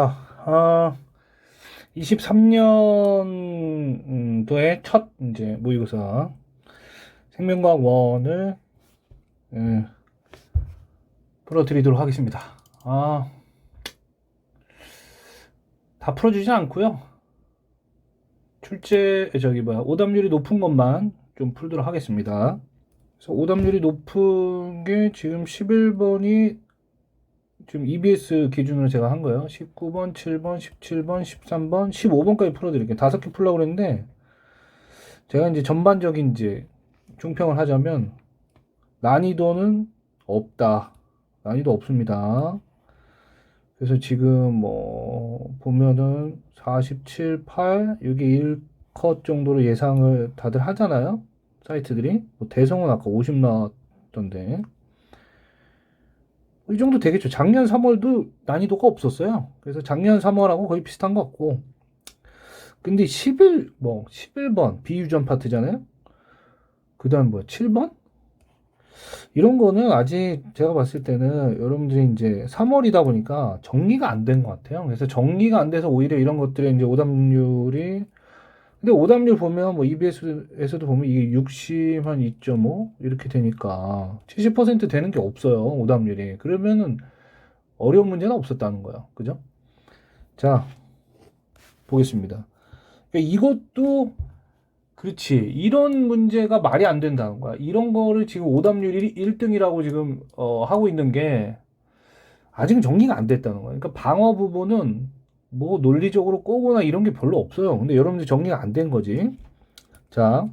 아, 23년도에 첫 이제 모의고사 생명과학 원을 풀어드리도록 하겠습니다. 다 풀어주진 않고요. 오답률이 높은 것만 좀 풀도록 하겠습니다. 그래서 오답률이 높은 게 지금 11번이 지금 EBS 기준으로 제가 한 거예요. 19번, 7번, 17번, 13번, 15번까지 풀어드릴게요. 5개 풀려고 그랬는데 제가 이제 전반적인 이제 총평을 하자면 난이도는 없다. 난이도 없습니다. 그래서 지금 뭐 보면은 47, 8 이게 1컷 정도로 예상을 다들 하잖아요. 사이트들이 뭐 대성은 아까 50 나왔던데 이 정도 되겠죠. 작년 3월도 난이도가 없었어요. 그래서 작년 3월하고 거의 비슷한 것 같고 근데 11번 비유전 파트잖아요. 그 다음 뭐야 7번? 이런 거는 아직 제가 봤을 때는 여러분들이 이제 3월이다 보니까 정리가 안 된 것 같아요. 그래서 정리가 안 돼서 오히려 이런 것들의 이제 오답률이 근데 오답률 보면 뭐 EBS에서도 보면 이게 60 한 2.5 이렇게 되니까 70% 되는 게 없어요. 오답률이. 그러면은 어려운 문제는 없었다는 거예요. 그죠? 자, 보겠습니다. 그러니까 이것도 그렇지. 이런 문제가 말이 안 된다는 거야. 이런 거를 지금 오답률이 1등이라고 지금 하고 있는 게 아직은 정리가 안 됐다는 거야. 그러니까 방어 부분은 뭐 논리적으로 꼬거나 이런 게 별로 없어요. 근데 여러분들 정리가 안 된 거지. 자,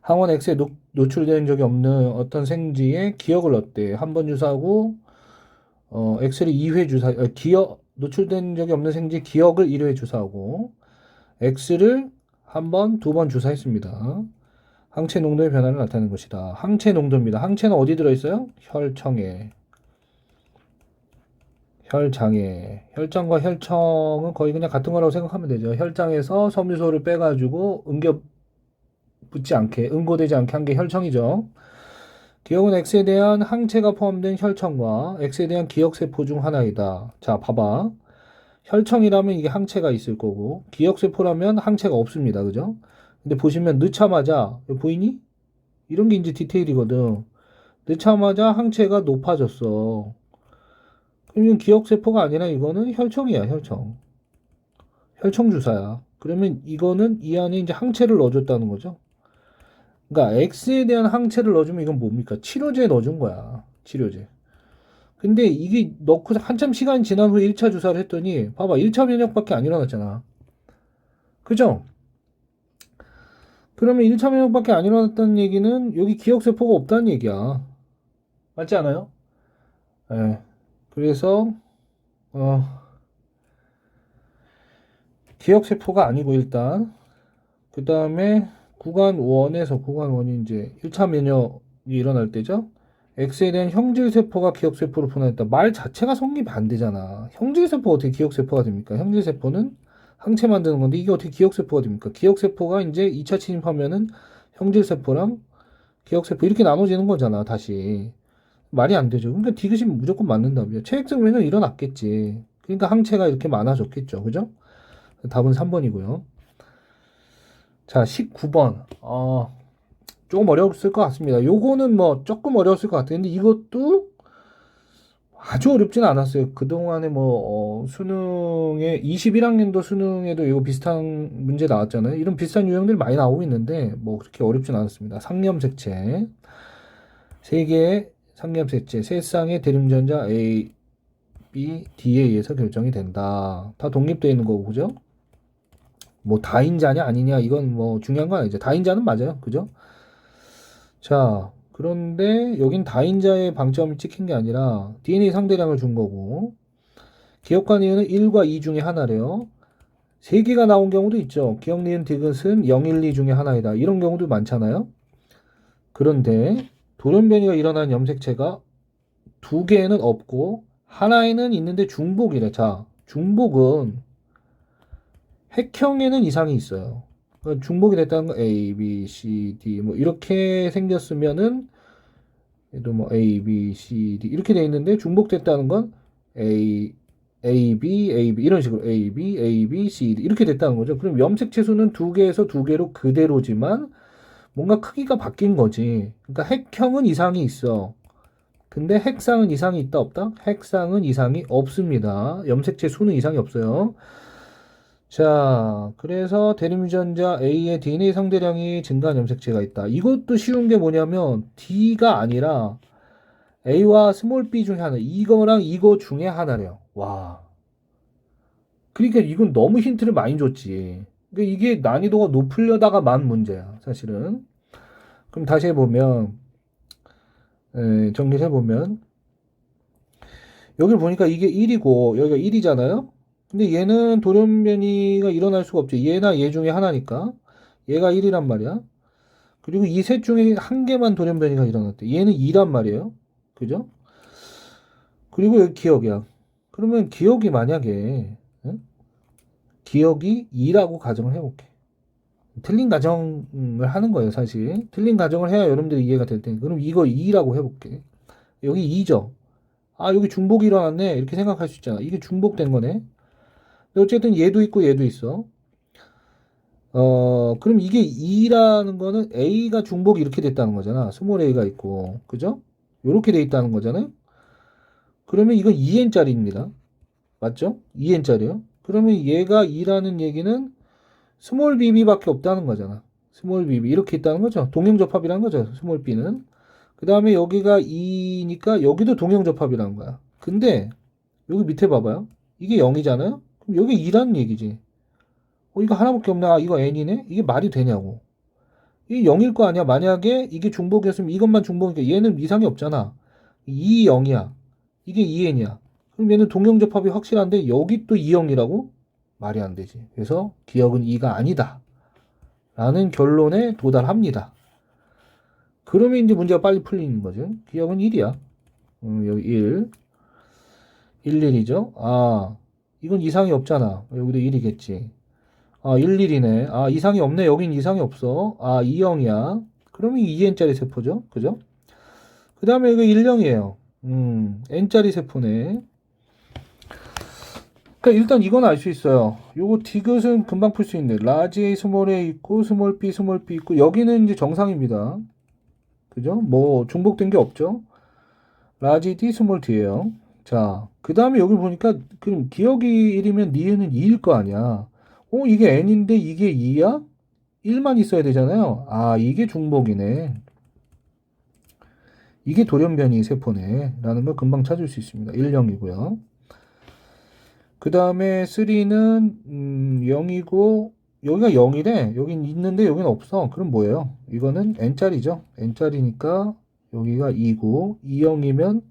항원 X에 노출된 적이 없는 어떤 생지의 기억을 얻대. 한 번 주사하고 X를 2회 주사, 노출된 적이 없는 생지 기억을 1회 주사하고 X를 한 번, 두 번 주사했습니다. 항체 농도의 변화를 나타내는 것이다. 항체 농도입니다. 항체는 어디 들어있어요? 혈청에. 혈장에. 혈장과 혈청은 거의 그냥 같은 거라고 생각하면 되죠. 혈장에서 섬유소를 빼가지고 붙지 않게, 응고되지 않게 한 게 혈청이죠. 기억은 X에 대한 항체가 포함된 혈청과 X에 대한 기억세포 중 하나이다. 자, 봐봐. 혈청이라면 이게 항체가 있을 거고, 기억세포라면 항체가 없습니다. 그죠? 근데 보시면 넣자마자, 보이니? 이런 게 이제 디테일이거든. 넣자마자 항체가 높아졌어. 그럼 이건 기억세포가 아니라 이거는 혈청이야, 혈청. 혈청 주사야. 그러면 이거는 이 안에 이제 항체를 넣어줬다는 거죠. 그러니까 X에 대한 항체를 넣어주면 이건 뭡니까? 치료제 넣어준 거야. 치료제. 근데 이게 넣고 한참 시간이 지난 후에 1차 주사를 했더니 봐봐 1차 면역밖에 안 일어났잖아. 그죠? 그러면 1차 면역밖에 안 일어났다는 얘기는 여기 기억세포가 없다는 얘기야. 맞지 않아요? 예. 그래서 어, 기억세포가 아니고 일단 그 다음에 구간 1이 이제 1차 면역이 일어날 때죠. X에 대한 형질세포가 기억세포로 분화했다. 말 자체가 성립이 안 되잖아. 형질세포가 어떻게 기억세포가 됩니까? 형질세포는 항체 만드는 건데 이게 어떻게 기억세포가 됩니까? 기억세포가 이제 2차 침입하면은 형질세포랑 기억세포 이렇게 나눠지는 거잖아, 다시. 말이 안 되죠. 그러니까 디귿이 무조건 맞는다고요. 체액증명은 일어났겠지. 그러니까 항체가 이렇게 많아졌겠죠. 그죠? 답은 3번이고요. 자, 19번. 조금 어려웠을 것 같습니다. 요거는 뭐 조금 어려웠을 것 같아요. 근데 이것도 아주 어렵진 않았어요. 그동안에 뭐 수능에 21학년도 수능에도 이거 비슷한 문제 나왔잖아요. 이런 비슷한 유형들이 많이 나오고 있는데 뭐 그렇게 어렵진 않았습니다. 상염색체 세 개의 상염색체 세 쌍의 대륙전자 A, B, D에 의해서 결정이 된다. 다 독립되어 있는 거고 그죠? 뭐 다인자냐 아니냐 이건 뭐 중요한 건 아니죠. 다인자는 맞아요. 그죠? 자, 그런데 여긴 다인자의 방점이 찍힌 게 아니라 DNA 상대량을 준 거고 기억과 니은은 1과 2 중에 하나래요. 3개가 나온 경우도 있죠. 기억, 니은, 디귿은 0, 1, 2 중에 하나이다. 이런 경우도 많잖아요. 그런데 돌연변이가 일어난 염색체가 2개에는 없고 하나에는 있는데 중복이래. 자, 중복은 핵형에는 이상이 있어요. 그러니까 중복이 됐다는 건 A, B, C, D 뭐 이렇게 생겼으면은 얘도 뭐 A, B, C, D 이렇게 돼 있는데 중복됐다는 건 A, A, B, A, B 이런 식으로 A, B, A, B, C 이렇게 됐다는 거죠. 그럼 염색 채소는 두 개에서 두 개로 그대로지만 뭔가 크기가 바뀐 거지. 그러니까 핵형은 이상이 있어. 근데 핵상은 이상이 있다 없다? 핵상은 이상이 없습니다. 염색체 수는 이상이 없어요. 자, 그래서 대림유전자 A의 DNA 상대량이 증가한 염색체가 있다. 이것도 쉬운 게 뭐냐면 D가 아니라 A와 스몰 b 중에 하나. 이거랑 이거 중에 하나래요. 와. 그러니까 이건 너무 힌트를 많이 줬지. 그러니까 이게 난이도가 높으려다가만 문제야, 사실은. 그럼 다시 해보면, 정리를 해보면, 여기를 보니까 이게 1이고, 여기가 1이잖아요? 근데 얘는 돌연변이가 일어날 수가 없죠. 얘나 얘 중에 하나니까. 얘가 1이란 말이야. 그리고 이 셋 중에 한 개만 돌연변이가 일어났대. 얘는 2란 말이에요. 그죠? 그리고 여기 기억이야. 그러면 기억이 만약에, 응? 기억이 2라고 가정을 해볼게. 틀린 가정을 하는 거예요, 사실. 틀린 가정을 해야 여러분들이 이해가 될 테니까. 그럼 이거 2라고 해볼게. 여기 2죠? 아, 여기 중복이 일어났네. 이렇게 생각할 수 있잖아. 이게 중복된 거네. 근데 어쨌든 얘도 있고 얘도 있어. 그럼 이게 2라는 거는 A가 중복이 이렇게 됐다는 거잖아. 스몰 A가 있고. 그죠? 요렇게 돼 있다는 거잖아요. 그러면 이건 2n짜리입니다. 맞죠? 2n짜리요. 그러면 얘가 2라는 얘기는 스몰 bb밖에 없다는 거잖아. 스몰 bb 이렇게 있다는 거죠. 동형접합이라는 거죠. 스몰 b는. 그 다음에 여기가 2니까 여기도 동형접합이라는 거야. 근데 여기 밑에 봐봐요. 이게 0이잖아요. 그럼 여기 2라는 얘기지. 이거 하나밖에 없나? 아, 이거 n이네? 이게 말이 되냐고. 이게 0일 거 아니야. 만약에 이게 중복이었으면 이것만 중복이니까 얘는 이상이 없잖아. 2, 0이야. 이게 2n이야. 그럼 얘는 동형접합이 확실한데 여기 또 2, 0이라고? 말이 안 되지. 그래서 기억은 2가 아니다. 라는 결론에 도달합니다. 그러면 이제 문제가 빨리 풀리는 거죠. 기억은 1이야. 여기 1. 11이죠. 아, 이건 이상이 없잖아. 여기도 1이겠지. 아, 11이네. 아, 이상이 없네. 여긴 이상이 없어. 아, 2형이야. 그러면 2n짜리 세포죠. 그죠? 그 다음에 이거 1형이에요. n짜리 세포네. 그러니까 일단 이건 알 수 있어요. 요거 디귿은 금방 풀 수 있네. 라지 A, 스몰 A 있고, 스몰 B 있고, 여기는 이제 정상입니다. 그죠? 뭐, 중복된 게 없죠? 라지 D, 스몰 D예요. 자, 그 다음에 여기 보니까, 그럼 기억이 1이면 니은은 2일 거 아니야. 이게 n인데 이게 2야? 1만 있어야 되잖아요. 아, 이게 중복이네. 이게 돌연변이 세포네. 라는 걸 금방 찾을 수 있습니다. 1형이고요. 그 다음에 3는 0이고 여기가 0이래. 여긴 있는데 여기는 없어. 그럼 뭐예요? 이거는 n짜리죠. n짜리니까 여기가 2고 2형이면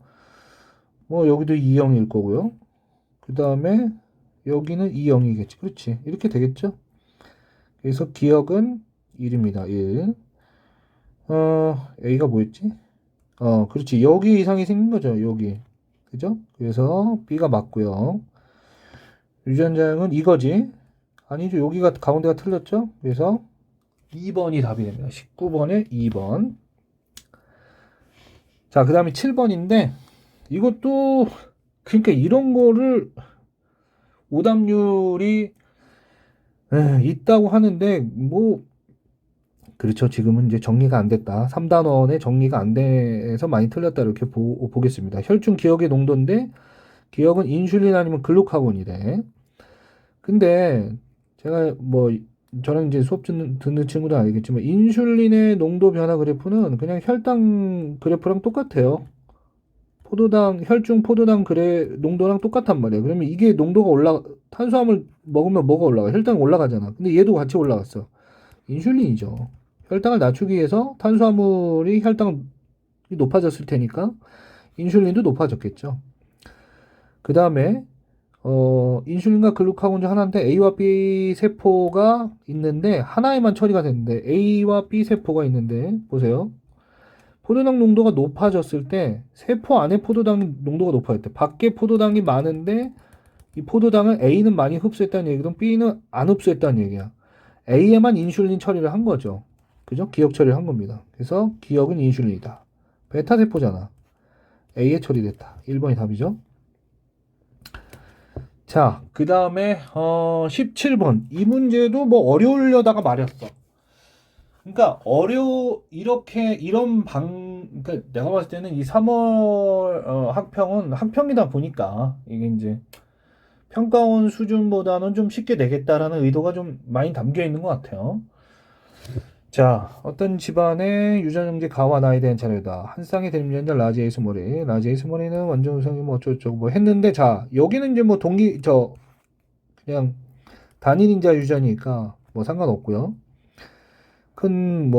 뭐 여기도 2형일 거고요. 그 다음에 여기는 2형이겠지. 그렇지. 이렇게 되겠죠. 그래서 기억은 1입니다. 1. A가 뭐였지? 그렇지. 여기 이상이 생긴 거죠. 여기. 그죠? 그래서 B가 맞고요. 유전자형은 이거지. 아니죠. 여기가 가운데가 틀렸죠. 그래서 2번이 답이 됩니다. 19번에 2번. 자, 그 다음에 7번인데 이것도 그러니까 이런 거를 오답률이 있다고 하는데 뭐 그렇죠. 지금은 이제 정리가 안 됐다. 3단원의 정리가 안 돼서 많이 틀렸다 이렇게 보겠습니다. 혈중 기억의 농도인데 기억은 인슐린 아니면 글루카곤이래. 근데 제가 뭐 저랑 이제 수업 듣는 친구도 알겠지만 인슐린의 농도 변화 그래프는 그냥 혈당 그래프랑 똑같아요. 혈중 포도당 농도랑 똑같단 말이에요. 그러면 이게 농도가 탄수화물 먹으면 뭐가 올라가? 혈당이 올라가잖아. 근데 얘도 같이 올라갔어. 인슐린이죠. 혈당을 낮추기 위해서 혈당이 높아졌을 테니까 인슐린도 높아졌겠죠. 그 다음에 인슐린과 글루카곤 중 하나인데 A와 B 세포가 있는데 하나에만 처리가 됐는데 A와 B 세포가 있는데 보세요. 포도당 농도가 높아졌을 때 세포 안에 포도당 농도가 높아졌대. 밖에 포도당이 많은데 이 포도당을 A는 많이 흡수했다는 얘기든 B는 안 흡수했다는 얘기야. A에만 인슐린 처리를 한 거죠. 그죠? 기억 처리를 한 겁니다. 그래서 기억은 인슐린이다. 베타 세포잖아. A에 처리됐다. 1번이 답이죠. 자, 그 다음에 17번 이 문제도 뭐 어려우려다가 말였어. 그러니까 이렇게 이런 그러니까 내가 봤을 때는 이 3월 학평은 학평이다 보니까 이게 이제 평가원 수준보다는 좀 쉽게 내겠다라는 의도가 좀 많이 담겨 있는 것 같아요. 자, 어떤 집안의 유전형제 가와 나에 대한 자료다. 한 쌍의 대립유전자 라지에이스 모레. 라지에이스 모레는 완전 우성이 뭐 어쩌고저쩌고 뭐 했는데, 자, 여기는 이제 뭐 그냥 단일 인자 유전이니까 뭐 상관없고요. 큰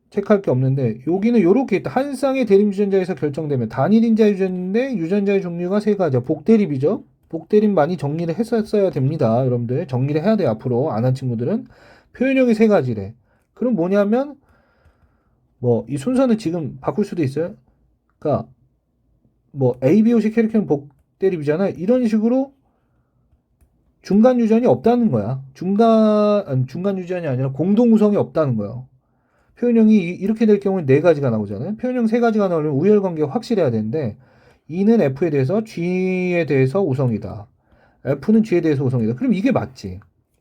체크할 게 없는데, 여기는 요렇게 있다. 한 쌍의 대립 유전자에서 결정되면 단일 인자 유전인데 유전자의 종류가 세 가지야. 복대립이죠. 복대립 많이 정리를 했었어야 됩니다. 여러분들 정리를 해야 돼요. 앞으로 안 한 친구들은 표현형이 세 가지래. 그럼 뭐냐면 뭐 이 순서는 지금 바꿀 수도 있어요. 그러니까 뭐 A, B, O, C 캐릭터는 복대립이잖아요. 이런 식으로 중간 유전이 없다는 거야. 중간 유전이 아니라 공동 구성이 없다는 거예요. 표현형이 이렇게 될 경우에 네 가지가 나오잖아요. 표현형 세 가지가 나오려면 우열 관계가 확실해야 되는데 E는 F에 대해서 G에 대해서 우성이다. F는 G에 대해서 우성이다. 그럼 이게 맞지.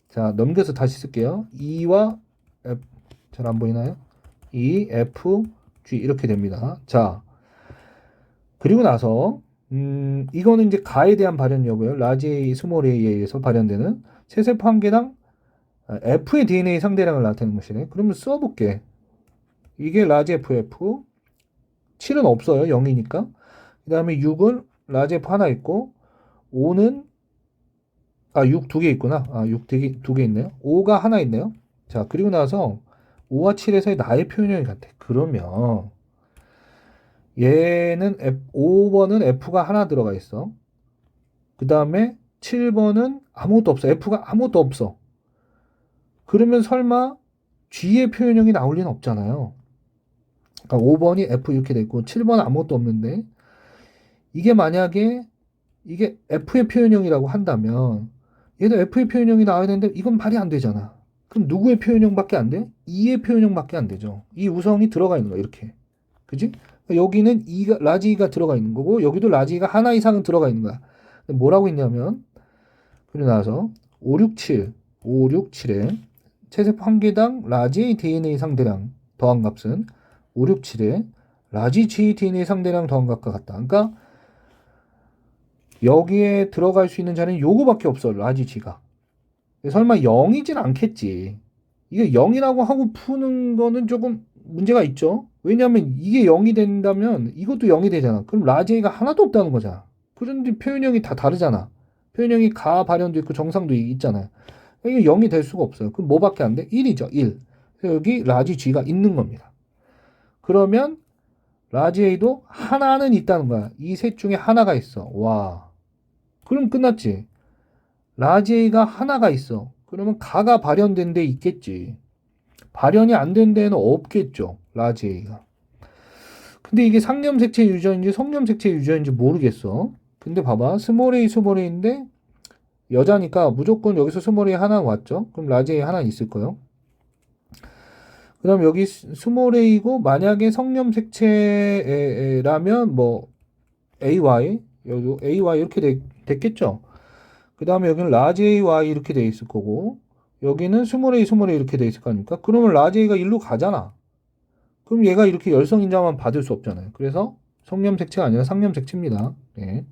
자, 넘겨서 다시 쓸게요. E와 F, 잘 안 보이나요? E, F, G 이렇게 됩니다. 자, 그리고 나서 이거는 이제 가에 대한 발현 여부예요. 라지 A, 스몰 A에 의해서 발현되는 세세포 한 개당 F의 DNA 상대량을 나타내는 것이네. 그러면 써볼게. 이게 라지 FF, 7은 없어요. 0이니까. 그 다음에 6은 라지 F 하나 있고, 5는 6 두 개 있구나. 6 두 개 있네요. 5가 하나 있네요. 자, 그리고 나서 5와 7에서의 나의 표현형이 같아. 그러면 얘는 5번은 F가 하나 들어가 있어. 그 다음에 7번은 아무것도 없어. F가 아무것도 없어. 그러면 설마 G의 표현형이 나올 리는 없잖아요. 그러니까 5번이 F 이렇게 돼 있고 7번은 아무것도 없는데 이게 만약에 이게 F의 표현형이라고 한다면 얘도 F의 표현형이 나와야 되는데 이건 말이 안 되잖아. 그럼 누구의 표현형밖에 안 돼? E의 표현형밖에 안 되죠. 이 우성이 들어가 있는 거야 이렇게. 그지? 여기는 라지 E가 들어가 있는 거고 여기도 라지 E가 하나 이상은 들어가 있는 거야. 뭐라고 했냐면 그리고 나서 5, 6, 7 5, 6, 7에 체세포 한 개당 라지 A DNA 상대량 더한 값은 5, 6, 7에 라지 G DNA 상대량 더한 값과 같다. 그러니까 여기에 들어갈 수 있는 자리는 요거밖에 없어. 라지 G가. 설마 0이진 않겠지. 이게 0이라고 하고 푸는 거는 조금 문제가 있죠. 왜냐하면 이게 0이 된다면 이것도 0이 되잖아. 그럼 라지 A가 하나도 없다는 거잖아. 그런데 표현형이 다 다르잖아. 표현형이 가 발현도 있고 정상도 있잖아요. 이게 0이 될 수가 없어요. 그럼 뭐밖에 안 돼? 1이죠. 1. 여기 라지 G가 있는 겁니다. 그러면 라지 A도 하나는 있다는 거야. 이 셋 중에 하나가 있어. 와. 그럼 끝났지. 라지 A가 하나가 있어. 그러면 가가 발현된 데 있겠지. 발현이 안 된 데는 없겠죠. 라지 A가. 근데 이게 상념색체 유전인지 성념색체 유전인지 모르겠어. 근데 봐봐. 스몰 A, 스몰 A인데 여자니까 무조건 여기서 스몰 A 하나 왔죠. 그럼 라지 A 하나 있을 거예요. 그 다음 여기 스몰 A고 만약에 성념색체라면 뭐 AY 여기 AY 이렇게 됐겠죠. 그 다음에 여기는 라지 AY 이렇게 돼 있을 거고 여기는 스몰 A 스몰 A 이렇게 돼 있을 거 아닙니까? 그러면 라지 A가 일로 가잖아. 그럼 얘가 이렇게 열성인자만 받을 수 없잖아요. 그래서 성념색체가 아니라 상념색체입니다. 네.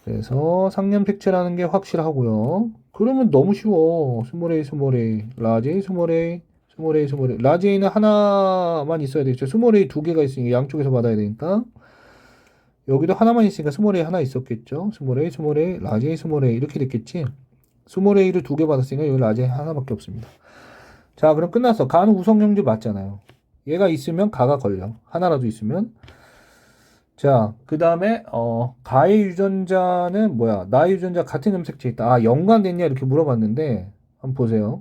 그래서 상념색체라는 게 확실하고요. 그러면 너무 쉬워. 스몰 A 스몰 A 라지 A 스몰 A 스몰 A 스몰 A 라지 A는 하나만 있어야 되겠죠. 스몰 A 두 개가 있으니까 양쪽에서 받아야 되니까 여기도 하나만 있으니까 스몰 A 하나 있었겠죠. 스몰 A 스몰 A 라지 A 스몰 A 이렇게 됐겠지. 스몰 A를 두 개 받았으니까 여기 라지 A 하나밖에 없습니다. 자, 그럼 끝났어. 가는 우성형제 맞잖아요. 얘가 있으면 가가 걸려. 하나라도 있으면. 자, 그 다음에 가의 유전자는 뭐야? 나의 유전자 같은 염색체 있다. 연관됐냐? 이렇게 물어봤는데 한번 보세요.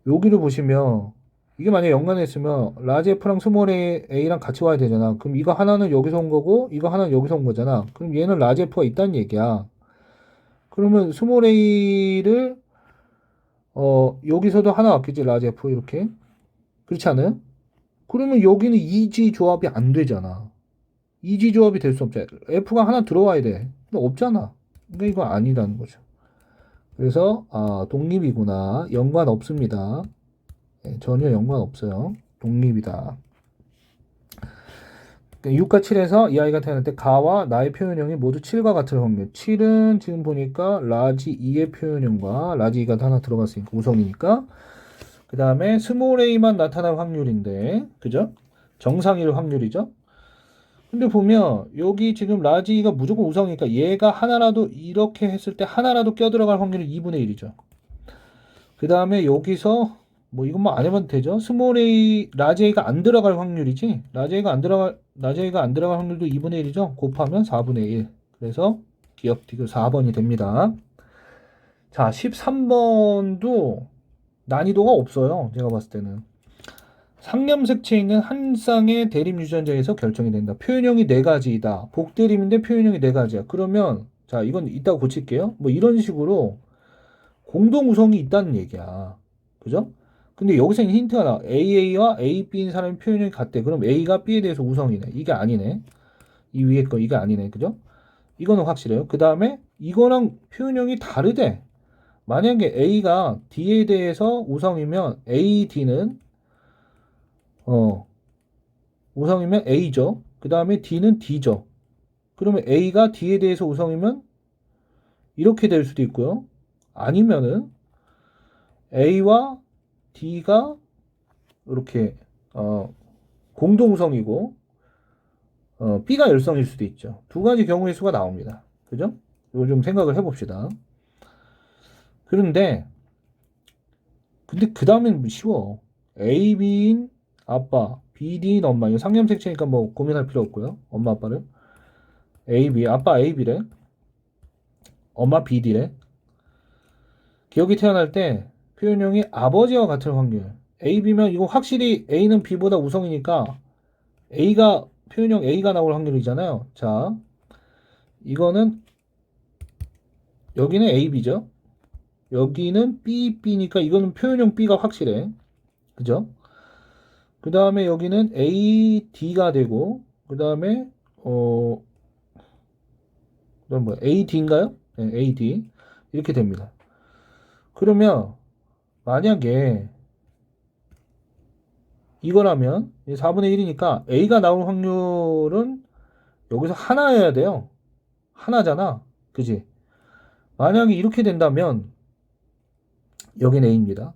여기를 보시면 이게 만약에 연관했으면 라지 F랑 스몰 A랑 같이 와야 되잖아. 그럼 이거 하나는 여기서 온 거고 이거 하나는 여기서 온 거잖아. 그럼 얘는 라지 F가 있다는 얘기야. 그러면 스몰 A를 여기서도 하나 왔겠지. 라지 F 이렇게. 그렇지 않아요? 그러면 여기는 이지 조합이 안 되잖아. 이지 조합이 될 수 없잖아. F가 하나 들어와야 돼. 근데 없잖아. 그러니까 이거 아니라는 거죠. 그래서 독립이구나. 연관 없습니다. 네, 전혀 연관 없어요. 독립이다. 6과 7에서 이 아이가 태어날 때 가와 나의 표현형이 모두 7과 같을 확률. 7은 지금 보니까 라지 2의 표현형과 라지 2가 하나 들어갔으니까 우성이니까. 그 다음에 스몰 a만 나타날 확률인데, 그죠? 정상일 확률이죠? 근데 보면 여기 지금 라지 2가 무조건 우성이니까 얘가 하나라도 이렇게 했을 때 하나라도 껴들어갈 확률이 2분의 1이죠. 그 다음에 여기서 뭐 이것만 안 해봐도 되죠. 스몰 a 라지 a가 안 들어갈 확률이지. 라지 a가 안 들어갈 확률도 2분의 1이죠. 곱하면 4분의 1. 그래서 기억 디귿 4번이 됩니다. 자, 13번도 난이도가 없어요. 제가 봤을 때는. 상념색채 있는 한 쌍의 대립 유전자에서 결정이 된다. 표현형이 네 가지이다. 복대립인데 표현형이 네 가지야. 그러면 자, 이건 이따가 고칠게요. 뭐 이런 식으로 공동 우성이 있다는 얘기야. 그죠? 근데 여기서 힌트가 나와. AA와 AB인 사람의 표현형이 같대. 그럼 A가 B에 대해서 우성이네. 이게 아니네. 이 위에 거 이게 아니네. 그죠? 이거는 확실해요. 그 다음에 이거랑 표현형이 다르대. 만약에 A가 D에 대해서 우성이면 AD는 우성이면 A죠. 그 다음에 D는 D죠. 그러면 A가 D에 대해서 우성이면 이렇게 될 수도 있고요. 아니면은 A와 D가 이렇게 공동성이고 B가 열성일 수도 있죠. 두 가지 경우의 수가 나옵니다. 그죠? 이거 좀 생각을 해봅시다. 그런데 근데 그 다음엔 쉬워. A, B인 아빠, B, D인 엄마. 이거 상념색채니까 뭐 고민할 필요 없고요. 엄마, 아빠를. A, B, 아빠 A, B래. 엄마 B, D래. 기억이 태어날 때 표현형이 아버지와 같을 확률. A, B면 이거 확실히 A는 B보다 우성이니까 A가 표현형 A가 나올 확률이잖아요. 자, 이거는 여기는 A, B죠. 여기는 B, B니까 이거는 표현형 B가 확실해. 그죠? 그 다음에 여기는 A, D가 되고 그 다음에 그럼 뭐 AD인가요? 네, AD 이렇게 됩니다. 그러면 만약에 이거라면 4분의 1이니까 A가 나올 확률은 여기서 하나여야 돼요. 하나잖아. 그지? 만약에 이렇게 된다면 여기는 A입니다.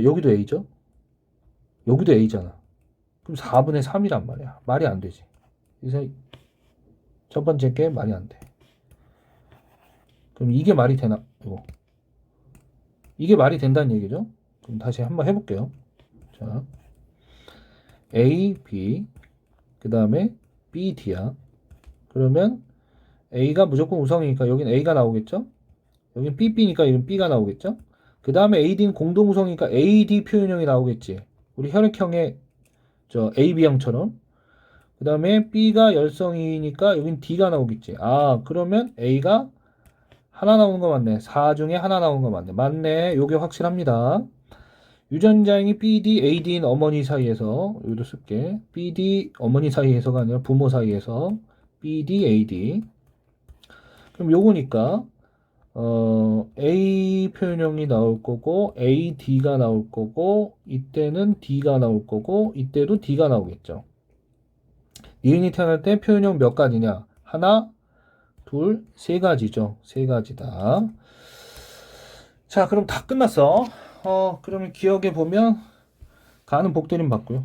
여기도 A죠? 여기도 A잖아. 그럼 4분의 3이란 말이야. 말이 안 되지. 그래서 첫 번째 게 말이 안 돼. 그럼 이게 말이 되나? 이게 말이 된다는 얘기죠? 그럼 다시 한번 해볼게요. 자, A, B, 그 다음에 B, D야. 그러면 A가 무조건 우성이니까 여긴 A가 나오겠죠? 여긴 B, B니까 여긴 B가 나오겠죠? 그 다음에 AD는 공동 우성이니까 AD 표현형이 나오겠지. 우리 혈액형의 AB형처럼. 그 다음에 B가 열성이니까 여긴 D가 나오겠지. 그러면 A가 하나 나오는 거 맞네. 4 중에 하나 나오는 거 맞네. 맞네. 요게 확실합니다. 유전자행이 BD, AD인 어머니 사이에서, 여기도 쓸게. BD, 어머니 사이에서가 아니라 부모 사이에서, BD, AD. 그럼 요거니까, A 표현형이 나올 거고, AD가 나올 거고, 이때는 D가 나올 거고, 이때도 D가 나오겠죠. 니은이 태어날 때 표현형 몇 가지냐? 하나, 둘, 세 가지죠. 세 가지다. 자, 그럼 다 끝났어. 그러면 기억해 보면 가는 복대림 받고요.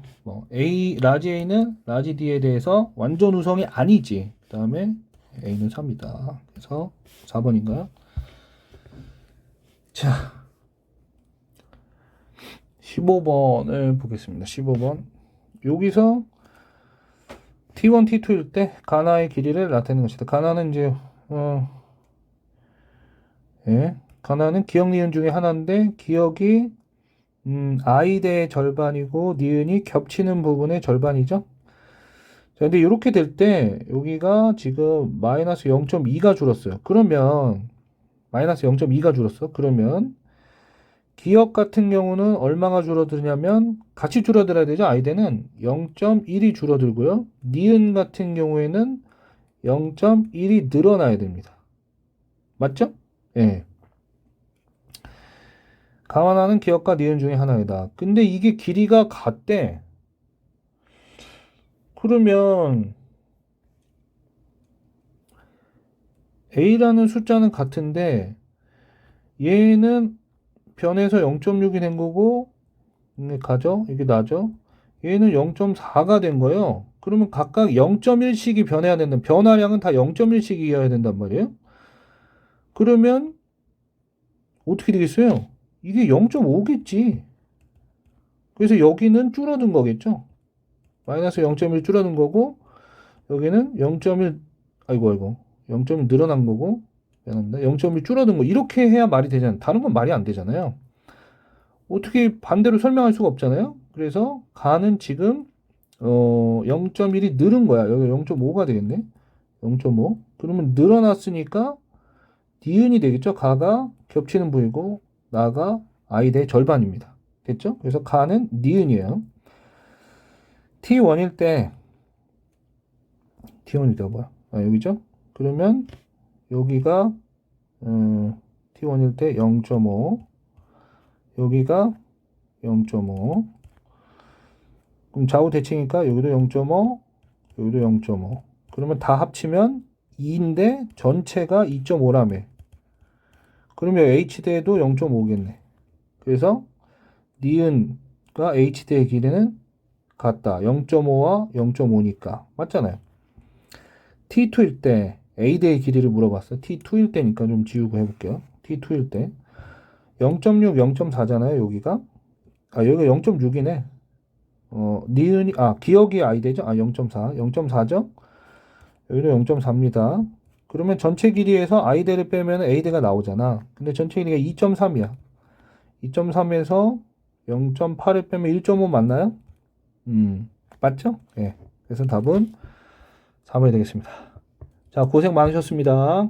라지 A는 라지 D에 대해서 완전 우성이 아니지. 그 다음에 A는 3이다. 그래서 4번인가요? 자, 15번을 보겠습니다. 15번. 여기서 T1, T2일 때 가나의 길이를 나타내는 것이다. 가나는 이제 가나는 기억 니은 중에 하나인데 기억이 아이대의 절반이고 니은이 겹치는 부분의 절반이죠. 자, 근데 이렇게 될 때 여기가 지금 마이너스 0.2가 줄었어요. 그러면 마이너스 0.2가 줄었어. 그러면 기억 같은 경우는 얼마가 줄어드냐면 같이 줄어들어야 되죠. 아이대는 0.1이 줄어들고요. 니은 같은 경우에는 0.1이 늘어나야 됩니다. 맞죠? 예. 감안하는 기억과 니은 중에 하나이다. 근데 이게 길이가 같대. 그러면 A라는 숫자는 같은데 얘는 변해서 0.6이 된 거고 이게 가죠? 이게 나죠? 얘는 0.4가 된 거예요. 그러면 각각 0.1씩이 변해야 된다. 변화량은 다 0.1씩이어야 된단 말이에요. 그러면 어떻게 되겠어요? 이게 0.5겠지. 그래서 여기는 줄어든 거겠죠? 마이너스 0.1 줄어든 거고 여기는 0.1 아이고 0.1 늘어난 거고 미안합니다. 0.1 줄어든 거 이렇게 해야 말이 되잖아요. 다른 건 말이 안 되잖아요. 어떻게 반대로 설명할 수가 없잖아요. 그래서 가는 지금 0.1이 늘은 거야. 여기 0.5가 되겠네. 0.5. 그러면 늘어났으니까 니은이 되겠죠. 가가 겹치는 부위고 나가 아이의 절반입니다. 됐죠? 그래서 가는 니은이에요. T1일 때 T1일 때가 뭐야? 아, 여기죠? 그러면 여기가 T1일 때 0.5 여기가 0.5 그럼 좌우 대칭이니까 여기도 0.5 여기도 0.5 그러면 다 합치면 2인데 전체가 2.5라며 그러면 H대도 0.5겠네 그래서 니은과 H대의 길이는 같다 0.5와 0.5니까 맞잖아요 T2일 때 A대의 길이를 물어봤어 T2일 때니까 좀 지우고 해볼게요 T2일 때 0.6, 0.4잖아요 여기가 아 여기가 0.6이네 니은이 기억이 I대죠 0.4 0.4죠 여기도 0.4입니다. 그러면 전체 길이에서 I대를 빼면 A대가 나오잖아. 근데 전체 길이가 2.3이야. 2.3에서 0.8을 빼면 1.5 맞나요? 맞죠? 예. 그래서 답은 3이 되겠습니다. 자, 고생 많으셨습니다.